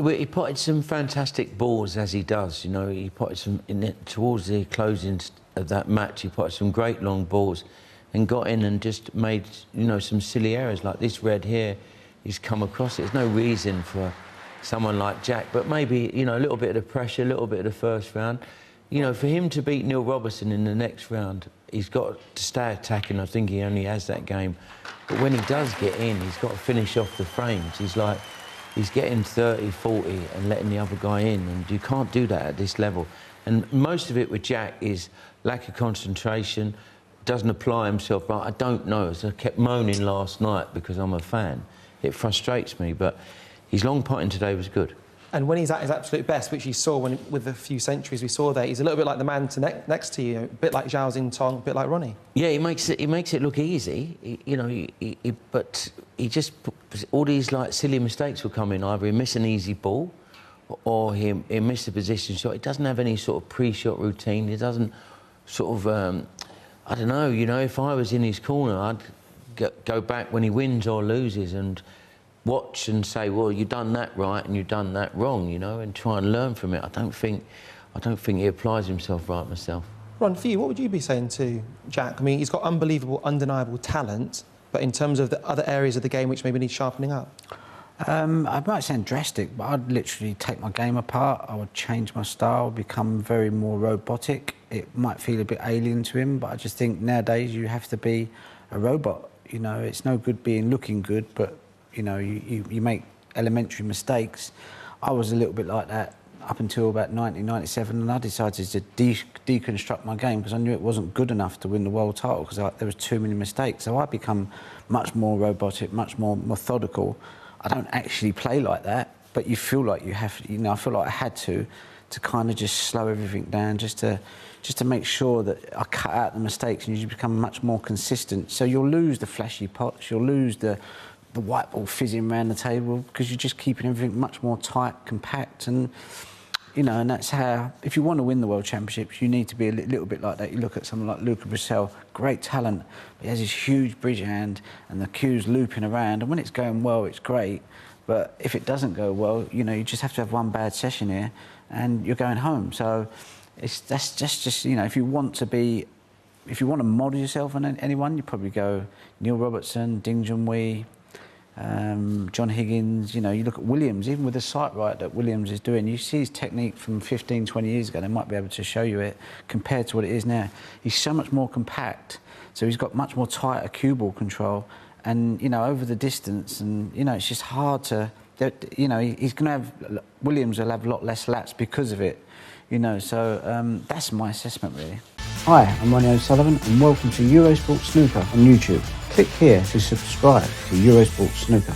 Well, he potted some fantastic balls, as he does. You know, he potted some in it towards the closing of that match. He potted some great long balls, and got in and just made, you know, some silly errors like this red here. He's come across it. There's no reason for someone like Jack, but maybe, you know, a little bit of the pressure, a little bit of the first round. You know, for him to beat Neil Robertson in the next round, he's got to stay attacking. I think he only has that game. But when he does get in, he's got to finish off the frames. He's getting 30, 40 and letting the other guy in, and you can't do that at this level. And most of it with Jack is lack of concentration, doesn't apply himself right. I don't know, as I kept moaning last night because I'm a fan. It frustrates me, but his long potting today was good. And when he's at his absolute best, which you saw with the few centuries we saw there, he's a little bit like the man next to you, a bit like Zhao Xintong, a bit like Ronnie. Yeah, he makes it look easy, you know. But he just all these like silly mistakes will come in. Either he miss an easy ball, or he miss a position shot. He doesn't have any sort of pre-shot routine. He doesn't sort of I don't know. You know, if I was in his corner, I'd go back when he wins or loses and watch and say, well, you've done that right and you've done that wrong, you know, and try and learn from it. I don't think he applies himself right myself. Ron, for you, what would you be saying to Jack? I mean, he's got unbelievable, undeniable talent, but in terms of the other areas of the game which maybe need sharpening up? I might sound drastic, but I'd literally take my game apart. I would change my style, become very more robotic. It might feel a bit alien to him, but I just think nowadays you have to be a robot. You know, it's no good looking good, but you know, you make elementary mistakes. I was a little bit like that up until about 1997, and I decided to deconstruct my game because I knew it wasn't good enough to win the world title because there was too many mistakes. So I become much more robotic, much more methodical. I don't actually play like that, but you feel like you have. You know, I feel like I had to kind of just slow everything down, just to make sure that I cut out the mistakes and you just become much more consistent. So you'll lose the flashy pots, you'll lose the white ball fizzing around the table because you're just keeping everything much more tight, compact, and you know, and that's how. If you want to win the World Championships, you need to be a little bit like that. You look at someone like Luca Brissell, great talent, but he has this huge bridge hand, and the cue's looping around, and when it's going well, it's great. But if it doesn't go well, you know, you just have to have one bad session here, and you're going home. So that's just you know, if you want to model yourself on anyone, you probably go Neil Robertson, Ding Junhui, John Higgins. You know, you look at Williams, even with the sight right that Williams is doing, you see his technique from 15, 20 years ago, they might be able to show you it compared to what it is now. He's so much more compact, so he's got much more tighter cue ball control, and, you know, over the distance, and, you know, it's just hard to, you know, he's going to have, Williams will have a lot less laps because of it, you know, so that's my assessment, really. Hi, I'm Ronnie O'Sullivan and welcome to Eurosport Snooker on YouTube. Click here to subscribe to Eurosport Snooker.